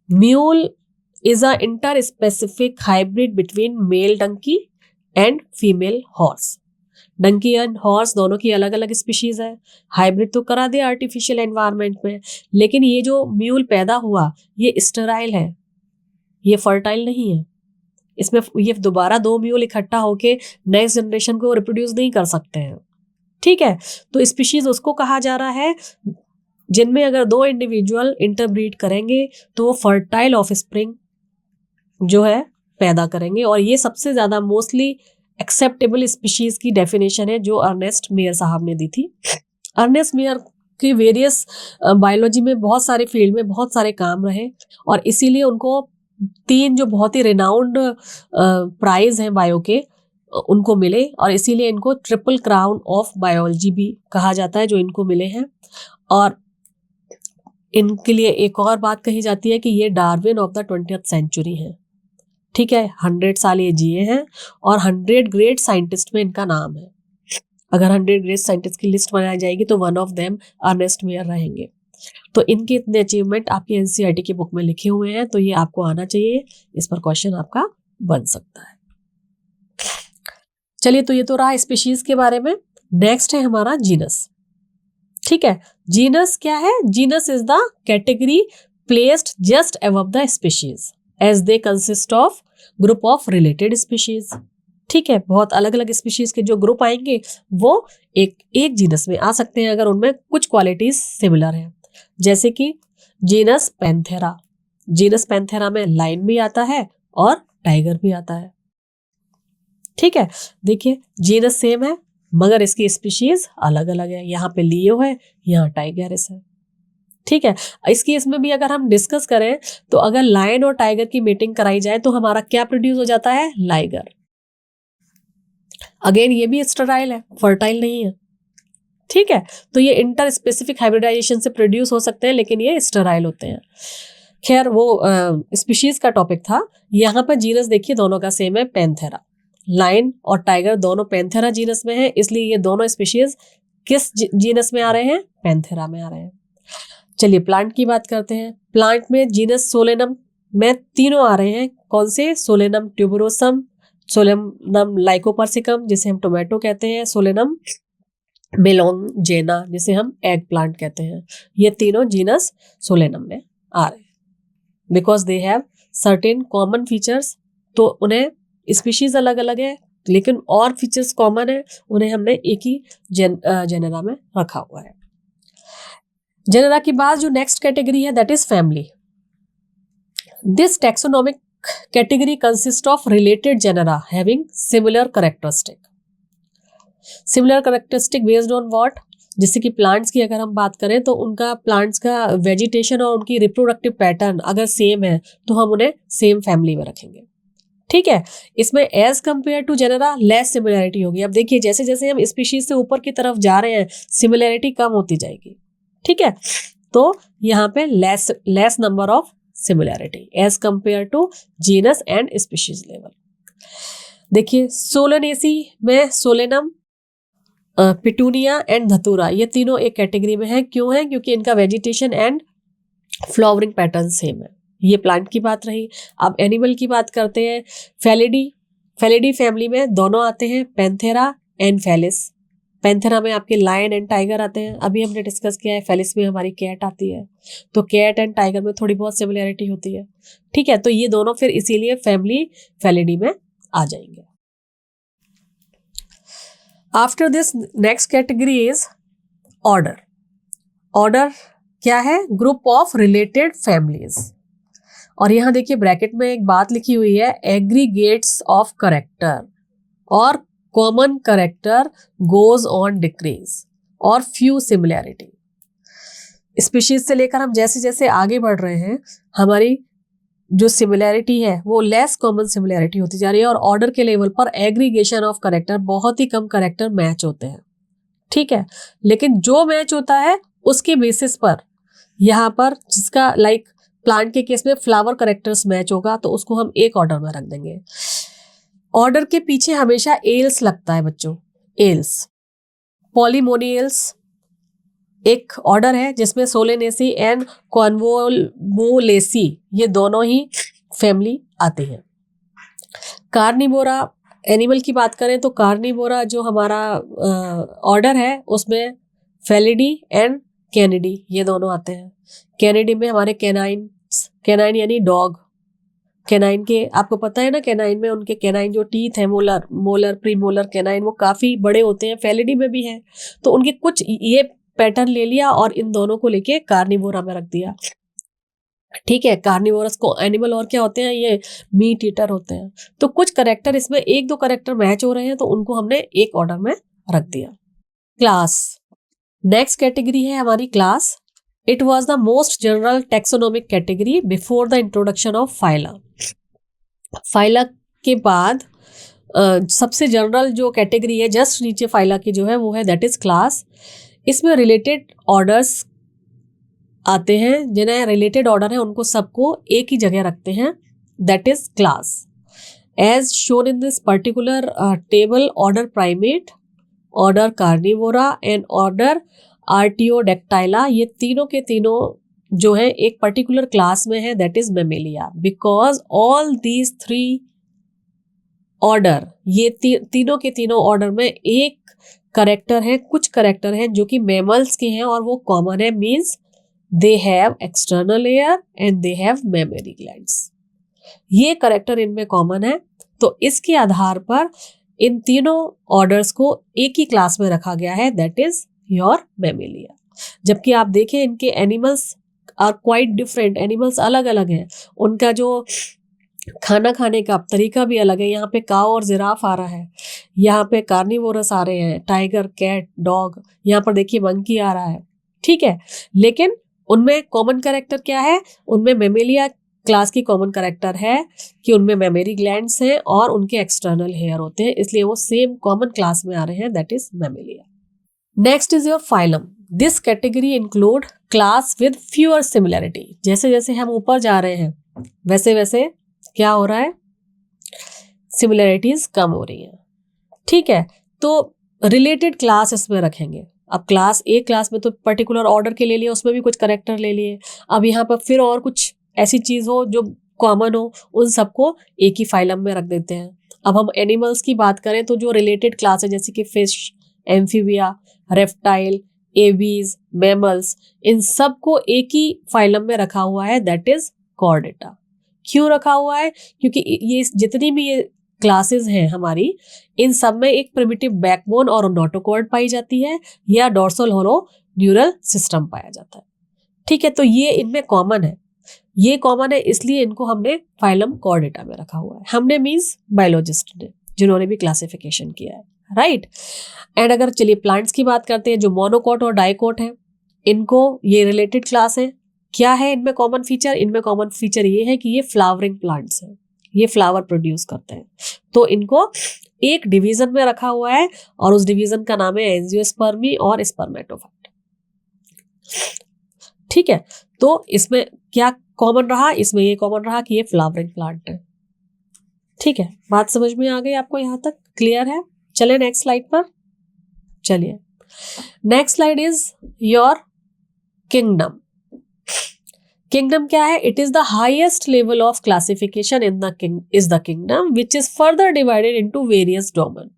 Mule is a interspecific hybrid between male donkey and female horse. Donkey and horse दोनों की अलग अलग स्पीशीज है, हाइब्रिड तो करा दिया आर्टिफिशियल एनवायरनमेंट में, लेकिन ये जो म्यूल पैदा हुआ ये स्टेराइल है, ये फर्टाइल नहीं है। इसमें ये दोबारा दो म्यूल इकट्ठा होके नेक्स्ट जनरेशन को रिप्रोड्यूस नहीं कर सकते हैं। ठीक है, तो स्पीशीज उसको कहा जा रहा है जिनमें अगर दो इंडिविजुअल इंटरब्रीड करेंगे तो वो फर्टाइल ऑफस्प्रिंग जो है पैदा करेंगे, और ये सबसे ज्यादा मोस्टली एक्सेप्टेबल स्पीशीज की डेफिनेशन है जो अर्नेस्ट मेयर साहब ने दी थी। अर्नेस्ट मेयर के वेरियस बायोलॉजी में बहुत सारे फील्ड में बहुत सारे काम रहे और इसीलिए उनको 3 जो बहुत ही रिनाउंड प्राइज हैं बायो के, उनको मिले, और इसीलिए इनको ट्रिपल क्राउन ऑफ बायोलॉजी भी कहा जाता है जो इनको मिले हैं। और इनके लिए एक और बात कही जाती है कि ये Darwin of the 20th century है। ठीक है, 100 साल ये जिए हैं और 100 ग्रेट साइंटिस्ट में इनका नाम है। अगर 100 ग्रेट साइंटिस्ट की लिस्ट बनाई जाएगी तो one of them Ernest Mayr रहेंगे। तो इनके इतने अचीवमेंट आपकी एनसीईआरटी की बुक में लिखे हुए हैं, तो ये आपको आना चाहिए, इस पर क्वेश्चन आपका बन सकता है। चलिए, तो ये तो रहा स्पीशीज के बारे में। नेक्स्ट है हमारा जीनस। ठीक है, जीनस क्या है? Genus is the category placed just above the species as they consist of group of related species. ठीक है, बहुत अलग अलग स्पीशीज के जो ग्रुप आएंगे वो एक जीनस में आ सकते हैं अगर उनमें कुछ क्वालिटीज सिमिलर हैं। जैसे कि जीनस पैंथेरा, जीनस पैंथेरा में लायन भी आता है और टाइगर भी आता है। ठीक है, देखिए जीनस सेम है मगर इसकी स्पीशीज अलग अलग है। यहाँ पे लियो है, यहाँ टाइगेरिस है। ठीक है, इसकी इसमें भी अगर हम डिस्कस करें तो अगर लायन और टाइगर की मीटिंग कराई जाए तो हमारा क्या प्रोड्यूस हो जाता है? लाइगर। अगेन ये भी स्टेराइल है, फर्टाइल नहीं है। ठीक है, तो ये इंटर स्पेसिफिक हाइब्रिडाइजेशन से प्रोड्यूस हो सकते हैं लेकिन ये स्टेराइल होते हैं। खैर वो स्पीशीज का टॉपिक था। यहाँ पर जीनस देखिए दोनों का सेम है, पैंथेरा। लायन और टाइगर दोनों पैंथेरा जीनस में है, इसलिए ये दोनों स्पीशीज किस जीनस में आ रहे हैं? पैंथेरा में आ रहे हैं। चलिए प्लांट की बात करते हैं। प्लांट में जीनस सोलेनम में तीनों आ रहे हैं। कौन से? सोलेनम ट्यूबरोसम, सोलेनम लाइकोपर्सिकम जिसे हम टोमेटो कहते हैं, सोलेनम मेलोंजेना जिसे हम एग प्लांट कहते हैं। ये तीनों जीनस सोलेनम में आ रहे हैं because they have certain common features. तो उन्हें स्पीशीज अलग अलग है लेकिन और फीचर्स कॉमन है, उन्हें हमने एक ही जेनेरा में रखा हुआ है। जेनेरा के बाद जो नेक्स्ट कैटेगरी है that is family. This taxonomic category consist of related genera having similar characteristic. Similar characteristic based on what? जैसे कि प्लांट्स की अगर हम बात करें तो उनका प्लांट्स का वेजिटेशन और उनकी रिप्रोडक्टिव पैटर्न अगर सेम है तो हम उन्हें सेम फैमिली में रखेंगे। ठीक है, इसमें as compare to genera less similarity होगी। अब देखिए जैसे जैसे हम स्पीशीज से ऊपर की तरफ जा रहे हैं सिमिलैरिटी कम होती जाएगी। ठीक है, तो यहाँ पे less number of similarity as compare to genus and species level. देखिए सोलेनेसी में सोलेनम, पिटूनिया एंड धतूरा ये तीनों एक कैटेगरी में है। क्यों है? क्योंकि इनका vegetation and flowering pattern same है। ये प्लांट की बात रही। अब एनिमल की बात करते हैं। फेलिडी फैमिली में दोनों आते हैं, पैंथेरा एंड फेलिस। पैंथेरा में आपके लायन एंड टाइगर आते हैं, अभी हमने डिस्कस किया है। फेलिस में हमारी कैट आती है, तो कैट एंड टाइगर में थोड़ी बहुत सिमिलैरिटी होती है। ठीक है, तो ये दोनों फिर इसीलिए फैमिली फेलिडी में आ जाएंगे। After this next category is order. Order क्या है? Group of related families. और यहां देखिए ब्रैकेट में एक बात लिखी हुई है, एग्रीगेट्स ऑफ करेक्टर और common character goes on decrease और फ्यू सिमिलैरिटी। स्पीशीज से लेकर हम जैसे जैसे आगे बढ़ रहे हैं हमारी जो सिमिलैरिटी है वो लेस कॉमन सिमिलैरिटी होती जा रही है, और ऑर्डर के लेवल पर एग्रीगेशन ऑफ करेक्टर बहुत ही कम करेक्टर मैच होते हैं। ठीक है, लेकिन जो मैच होता है उसके बेसिस पर यहाँ पर जिसका लाइक प्लांट के केस में फ्लावर करेक्टर्स मैच होगा तो उसको हम एक ऑर्डर में रख देंगे। ऑर्डर के पीछे हमेशा एल्स लगता है बच्चों, एल्स। पॉलीमोनियल्स एक ऑर्डर है जिसमें सोलेनेसी एंड कॉन्वोलेसी ये दोनों ही फैमिली आते हैं। कार्निवोरा एनिमल की बात करें तो कार्निवोरा जो हमारा ऑर्डर है उसमें फेलिडी एंड कैनिडी ये दोनों आते हैं। कैनिडी में हमारे कैनाइन यानी डॉग। कैनाइन के आपको पता है ना, कैनाइन में उनके कैनाइन जो टीथ है मोलर प्रीमोलर कैनाइन वो काफी बड़े होते हैं। फेलिडी में भी है, तो उनके कुछ ये पैटर्न ले लिया और इन दोनों को लेके कार्निवोरा में रख दिया। ठीक है, कार्निवोरस को एनिमल और क्या होते हैं? ये मीट ईटर होते हैं। तो कुछ करेक्टर इसमें एक दो करेक्टर मैच हो रहे हैं तो उनको हमने एक ऑर्डर में रख दिया। क्लास नेक्स्ट कैटेगरी है हमारी class. It was the most general taxonomic category before the introduction of phyla. Phyla के बाद सबसे जनरल जो कैटेगरी है जस्ट नीचे फाइला की जो है वो है दैट इज क्लास। इसमें रिलेटेड ऑर्डर्स आते हैं, जिन्हें रिलेटेड ऑर्डर है उनको सबको एक ही जगह रखते हैं, that is class. As shown in this particular table, order primate, order Carnivora and order Artiodactyla, ये तीनों के तीनों जो है एक पर्टिकुलर क्लास में है, that is Mammalia. Because all these three order, ये तीनों के तीनों ऑर्डर में एक करेक्टर है, कुछ करेक्टर हैं जो कि मैमल्स के हैं और वो कॉमन है, means they have external air and they have mammary glands. ये करेक्टर इनमें कॉमन है, तो इसके आधार पर इन तीनों ऑर्डर्स को एक ही क्लास में रखा गया है, दैट इज योर मेमेलिया। जबकि आप देखें इनके animals are quite different, animals अलग अलग हैं, उनका जो खाना खाने का तरीका भी अलग है। यहाँ पे काऊ और जिराफ आ रहा है, यहाँ पे कार्निवोरस आ रहे हैं, टाइगर, कैट, डॉग, यहाँ पर देखिए मंकी आ रहा है, ठीक है। लेकिन उनमें कॉमन कैरेक्टर क्या है? उनमें मेमेलिया क्लास की कॉमन कैरेक्टर है कि उनमें मेमोरी ग्लैंड्स हैं और उनके एक्सटर्नल हेयर होते हैं, इसलिए वो सेम कॉमन क्लास में आ रहे हैं, that is Mammalia. Next is your phylum. This category include class with fewer similarity. जैसे जैसे हम ऊपर जा रहे हैं वैसे वैसे क्या हो रहा है? सिमिलैरिटीज कम हो रही हैं, ठीक है। तो रिलेटेड क्लास इसमें रखेंगे। अब क्लास, एक क्लास में तो पर्टिकुलर ऑर्डर के ले लिए, उसमें भी कुछ करेक्टर ले लिए। अब यहाँ पर फिर और कुछ ऐसी चीज हो जो कॉमन हो, उन सबको एक ही फाइलम में रख देते हैं। अब हम एनिमल्स की बात करें तो जो रिलेटेड क्लास है जैसे कि fish, amphibia, reptile, aves, mammals, इन सबको एक ही फाइलम में रखा हुआ है, दैट इज कॉर्डेटा। क्यों रखा हुआ है? क्योंकि ये जितनी भी ये क्लासेस हैं हमारी, इन सब में एक प्रिमिटिव बैकबोन और नोटोकॉर्ड पाई जाती है या डोर्सल होलो न्यूरल सिस्टम पाया जाता है, ठीक है। तो ये इनमें कॉमन है, ये कॉमन है, इसलिए इनको हमने फाइलम कॉर्डेटा में रखा हुआ है। हमने मीन्स बायोलॉजिस्ट ने, जिन्होंने भी क्लासिफिकेशन किया है, राइट। एंड अगर चलिए प्लांट्स की बात करते हैं, जो मोनोकॉट और डाइकोट है, इनको ये रिलेटेड क्लास है। क्या है इनमें कॉमन फीचर? इनमें कॉमन फीचर ये है कि ये फ्लावरिंग प्लांट्स हैं, ये फ्लावर प्रोड्यूस करते हैं, तो इनको एक डिवीजन में रखा हुआ है और उस डिवीजन का नाम है एंजियोस्पर्मी और स्पर्मेटोफाइट, ठीक है। तो इसमें क्या कॉमन रहा? इसमें ये कॉमन रहा कि ये फ्लावरिंग प्लांट है, ठीक है। बात समझ में आ गई आपको? यहां तक क्लियर है? चलिए नेक्स्ट स्लाइड पर चलिए। Next slide is your kingdom. Kingdom क्या है? It is the highest level of classification in the kingdom which is further divided into various domain.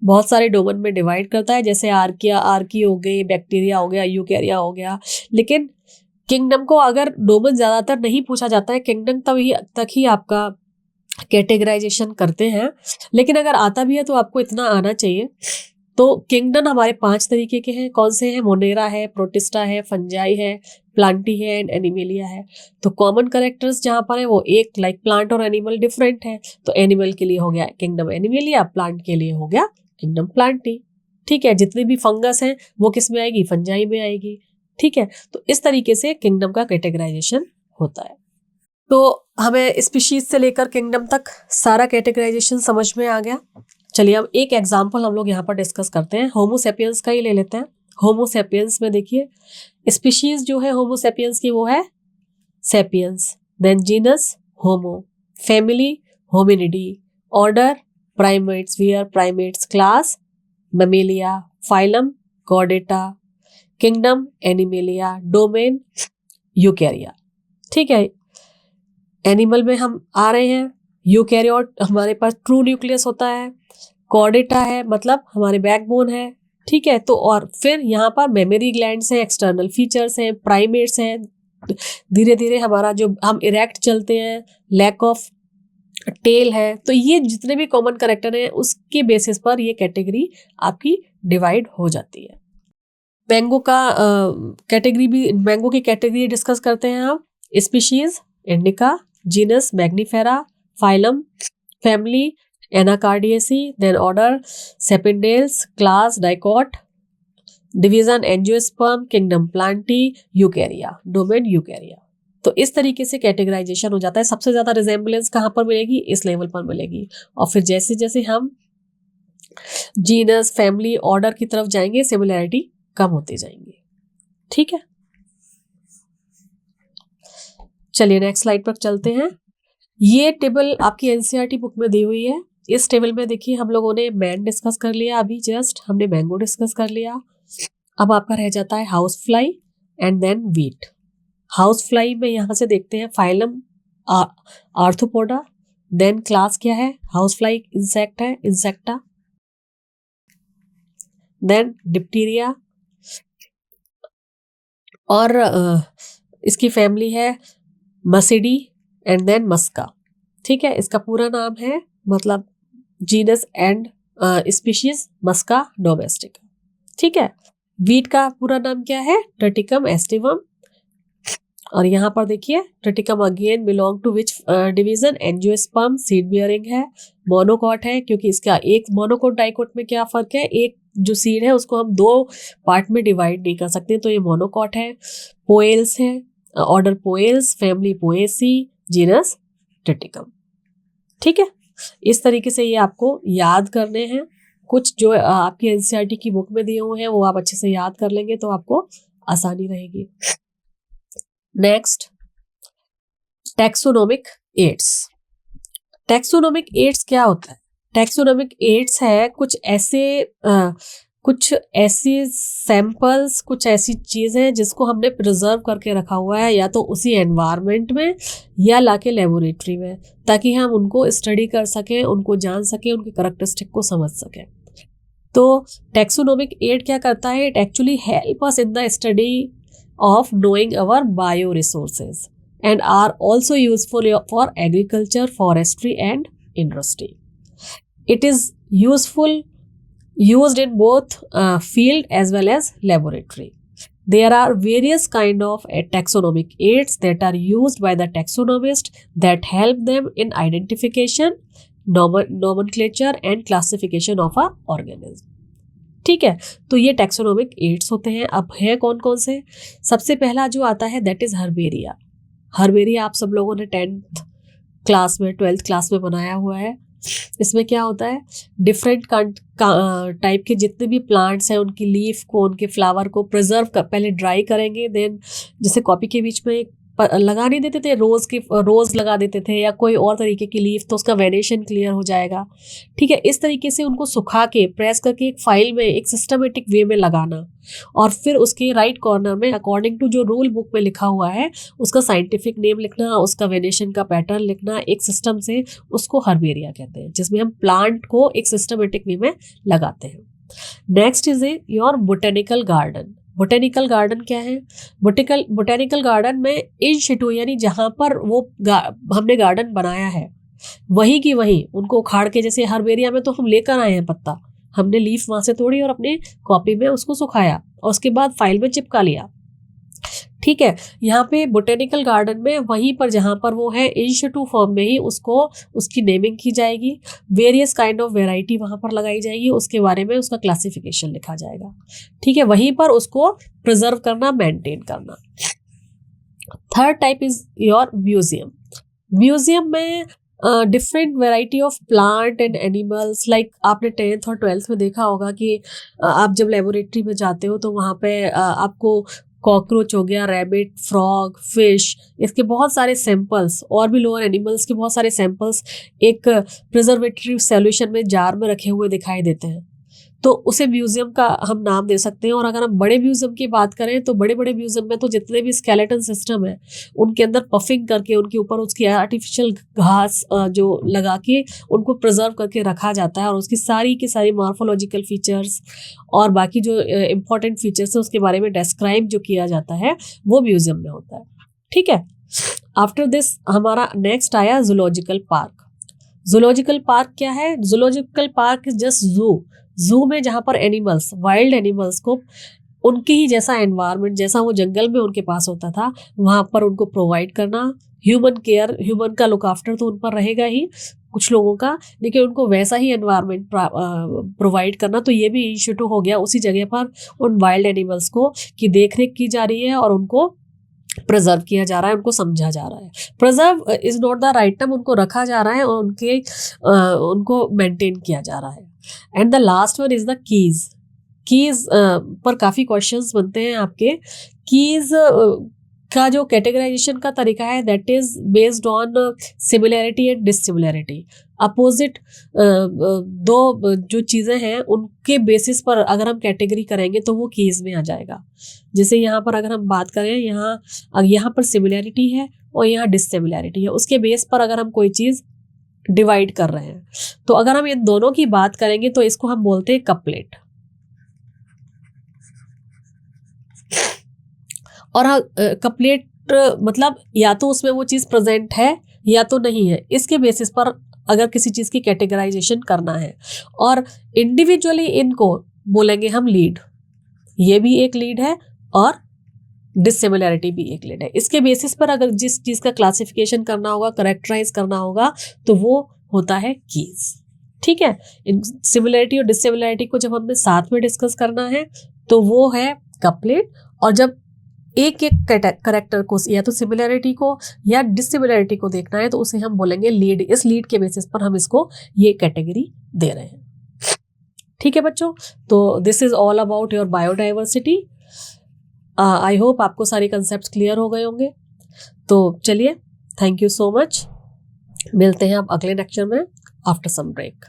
बहुत सारे डोमेन में डिवाइड करता है, जैसे आर्की हो गई, बैक्टीरिया हो गया, यूकैरिया हो गया। लेकिन किंगडम को अगर डोमेन ज्यादातर नहीं पूछा जाता है, किंगडम तक ही आपका कैटेगराइजेशन करते हैं। लेकिन अगर आता भी है तो आपको इतना आना चाहिए। तो किंगडम हमारे 5 तरीके के हैं। कौन से हैं? मोनेरा है, प्रोटिस्टा है, फंजाई है, प्लांटी है एंड एनिमेलिया है। तो कॉमन कैरेक्टर्स जहां पर है वो एक, लाइक प्लांट और एनिमल डिफरेंट है, तो एनिमल के लिए हो गया किंगडम एनिमेलिया, प्लांट के लिए हो गया किंगडम प्लांटी, ठीक है। जितने भी फंगस हैं वो किस में आएगी? फंजाई में आएगी, ठीक है। तो इस तरीके से किंगडम का कैटेगराइजेशन होता है। तो हमें स्पीशीज से लेकर किंगडम तक सारा कैटेगराइजेशन समझ में आ गया। चलिए अब एक एग्जाम्पल हम लोग यहाँ पर डिस्कस करते हैं। होमोसेपियंस का ही ले लेते हैं। होमोसेपियंस में देखिए स्पीशीज जो है होमोसेपियंस की वो है sapiens, then genus Homo, family Hominidae, order primates, we are primates, class Mammalia, phylum Chordata, kingdom Animalia, domain Eukarya, ठीक है। एनिमल में हम आ रहे हैं, यूकैरियोट हमारे पास ट्रू न्यूक्लियस होता है, कॉर्डेटा है मतलब हमारे बैकबोन है, ठीक है। तो और फिर यहाँ पर मेमोरी ग्लैंड्स हैं, एक्सटर्नल फीचर्स हैं, प्राइमेट्स हैं। धीरे धीरे हमारा जो हम इरेक्ट चलते हैं, लैक ऑफ टेल है। तो ये जितने भी कॉमन कैरेक्टर हैं उसके बेसिस पर ये कैटेगरी आपकी डिवाइड हो जाती है। मैंगो का कैटेगरी भी, मैंगो की कैटेगरी डिस्कस करते हैं हम। Species indica, genus Mangifera, phylum family Anacardiaceae, then order Sapindales, class dicot, division angiosperm, kingdom Plantae, Eukarya, domain Eukarya. तो इस तरीके से कैटेगराइजेशन हो जाता है। सबसे ज्यादा रिजेम्बलेंस कहाँ पर मिलेगी, इस लेवल पर मिलेगी। और फिर जैसे जैसे हम जीनस, फैमिली, ऑर्डर की तरफ जाएंगे, सिमिलैरिटी कम होती जाएंगी। ठीक है, चलिए नेक्स्ट स्लाइड पर चलते हैं। ये टेबल आपकी एनसीईआरटी बुक में दी हुई है। इस टेबल में देखिए हम लोगों ने मैन डिस्कस कर लिया, अभी जस्ट हमने मैंगो डिस्कस कर लिया। अब आपका रह जाता है house fly and then wheat. House fly में यहां से देखते हैं फाइलम आर्थ्रोपोडा, देन क्लास क्या है, हाउस फ्लाई इंसेक्ट है, इंसेक्टा, देन डिप्टीरिया, और इसकी फैमिली है मसिडी एंड देन मस्का। ठीक है, इसका पूरा नाम है मतलब genus and species Musca domestica. ठीक है, वीट का पूरा नाम क्या है, ट्रिटिकम एस्टिवम। और यहाँ पर देखिए Triticum again belong to which division, angiosperm, seed bearing है, मोनोकॉट है, क्योंकि इसका एक मोनोकॉट डाइकोट में क्या फर्क है, एक जो सीड है उसको हम दो पार्ट में डिवाइड नहीं कर सकते, तो ये मोनोकॉट है। पोएल्स है, order Poales, family Poaceae, genus Triticum. ठीक है, इस तरीके से ये आपको याद करने हैं। कुछ जो आपकी एनसीईआरटी की बुक में दिए हुए हैं वो आप अच्छे से याद कर लेंगे तो आपको आसानी रहेगी। Next, taxonomic aids. Taxonomic aids क्या होता है? टैक्सोनॉमिक एड्स है कुछ ऐसी सैंपल्स, कुछ ऐसी चीजें जिसको हमने प्रिजर्व करके रखा हुआ है, या तो उसी एनवायरनमेंट में या लाके लेबोरेटरी में, ताकि हम उनको स्टडी कर सकें, उनको जान सकें, उनकी कैरेक्टरिस्टिक को समझ सकें। तो टैक्सोनॉमिक एड क्या करता है, it actually help us in the study of knowing our bioresources and are also useful for agriculture, forestry and industry. It is used in both field as well as laboratory. There are various kind of taxonomic aids that are used by the taxonomist that help them in identification, nomenclature and classification of a organism. ठीक है, तो ये टैक्सोनॉमिक एड्स होते हैं। अब है कौन कौन से? सबसे पहला जो आता है दैट इज हर्बेरिया। हर्बेरिया आप सब लोगों ने 10th क्लास में, 12th क्लास में बनाया हुआ है। इसमें क्या होता है, डिफरेंट टाइप के जितने भी प्लांट्स हैं उनकी लीफ को, उनके फ्लावर को प्रिजर्व पहले ड्राई करेंगे, देन जैसे कॉपी के बीच में लगा नहीं देते थे, रोज लगा देते थे या कोई और तरीके की लीफ, तो उसका वेरिएशन क्लियर हो जाएगा। ठीक है, इस तरीके से उनको सुखा के प्रेस करके एक फाइल में एक सिस्टमेटिक वे में लगाना, और फिर उसके राइट कॉर्नर में अकॉर्डिंग टू जो रूल बुक में लिखा हुआ है उसका साइंटिफिक नेम लिखना, उसका वेरिएशन का पैटर्न लिखना एक सिस्टम से, उसको हर्बेरिया कहते हैं, जिसमें हम प्लांट को एक सिस्टमेटिक वे में लगाते हैं। Next is your botanical garden. Botanical garden क्या है? बोटेनिकल गार्डन में इन शिटू, यानी जहाँ पर वो हमने गार्डन बनाया है वहीं की वहीं उनको उखाड़ के, जैसे हर्बेरिया में तो हम लेकर आए हैं पत्ता, हमने लीफ वहां से तोड़ी और अपनी कॉपी में उसको सुखाया और उसके बाद फाइल में चिपका लिया। ठीक है, यहाँ पे बोटेनिकल गार्डन में वहीं पर जहाँ पर वो है इन शिटू फॉर्म में ही उसको, उसकी नेमिंग की जाएगी, वेरियस काइंड ऑफ वेराइटी वहाँ पर लगाई जाएगी, उसके बारे में उसका क्लासिफिकेशन लिखा जाएगा। ठीक है, वहीं पर उसको प्रिजर्व करना, मेंटेन करना। Third type is your museum. Museum में different variety of plant and animals, like आपने 10th और 12th में देखा होगा कि आप जब लेबोरेटरी में जाते हो तो वहाँ पे आपको कॉकरोच हो गया, रैबिट, फ्रॉग, फिश, इसके बहुत सारे सैंपल्स, और भी लोअर एनिमल्स के बहुत सारे सैंपल्स एक प्रिजर्वेटिव सॉल्यूशन में जार में रखे हुए दिखाई देते हैं, तो उसे म्यूजियम का हम नाम दे सकते हैं। और अगर हम बड़े म्यूजियम की बात करें तो बड़े बड़े म्यूजियम में तो जितने भी स्केलेटन सिस्टम है उनके अंदर पफिंग करके उनके ऊपर उसकी आर्टिफिशियल घास जो लगा के उनको प्रिजर्व करके रखा जाता है, और उसकी सारी की सारी मॉर्फोलॉजिकल फीचर्स और बाकी जो इम्पोर्टेंट फीचर्स है उसके बारे में डिस्क्राइब जो किया जाता है वो म्यूजियम में होता है। ठीक है, आफ्टर दिस हमारा नेक्स्ट आया जूलॉजिकल पार्क। जूलॉजिकल पार्क क्या है? जूलॉजिकल पार्क इज जस्ट जू में जहाँ पर एनिमल्स, वाइल्ड एनिमल्स को उनके ही जैसा एनवायरनमेंट, जैसा वो जंगल में उनके पास होता था वहाँ पर उनको प्रोवाइड करना। ह्यूमन केयर, ह्यूमन का लुक आफ्टर तो उन पर रहेगा ही कुछ लोगों का, लेकिन उनको वैसा ही एनवायरनमेंट प्रोवाइड करना। तो ये भी इनिशिएटिव हो गया, उसी जगह पर उन वाइल्ड एनिमल्स को की देखरेख की जा रही है और उनको प्रिजर्व किया जा रहा है, उनको समझा जा रहा है। Preserve is not the right term, उनको रखा जा रहा है और उनको मेंटेन किया जा रहा है। And the last one is the keys. Keys पर काफ़ी क्वेश्चंस बनते हैं आपके। कीज का जो कैटेगराइजेशन का तरीका है that is based on similarity and dissimilarity. Opposite दो जो चीज़ें हैं उनके बेसिस पर अगर हम कैटेगरी करेंगे तो वो कीज में आ जाएगा। जैसे यहाँ पर अगर हम बात करें, यहाँ पर सिमिलैरिटी है और यहाँ डिसिमिलैरिटी है, उसके बेस पर अगर हम कोई चीज़ डिवाइड कर रहे हैं, तो अगर हम इन दोनों की बात करेंगे तो इसको हम बोलते हैं कपलेट। और कपलेट मतलब या तो उसमें वो चीज़ प्रेजेंट है या तो नहीं है, इसके बेसिस पर अगर किसी चीज़ की कैटेगराइजेशन करना है। और इंडिविजुअली इनको बोलेंगे हम लीड, ये भी एक लीड है और डिसिमिलैरिटी भी एक लीड है। इसके बेसिस पर अगर जिस चीज़ का क्लासिफिकेशन करना होगा, करेक्टराइज करना होगा, तो वो होता है कीज। ठीक है, इन सिमिलैरिटी और डिसिमिलैरिटी को जब हमने साथ में डिस्कस करना है तो वो है कपलेट। और जब एक एक करेक्टर को या तो सिमिलैरिटी को या डिसिमिलैरिटी को देखना है तो उसे हम बोलेंगे लीड। इस लीड के बेसिस पर हम इसको ये कैटेगरी दे रहे हैं। ठीक है बच्चों, तो this is all about your biodiversity. I hope आपको सारे कंसेप्ट क्लियर हो गए होंगे। तो चलिए, थैंक यू सो मच। मिलते हैं आप अगले लेक्चर में आफ्टर सम ब्रेक।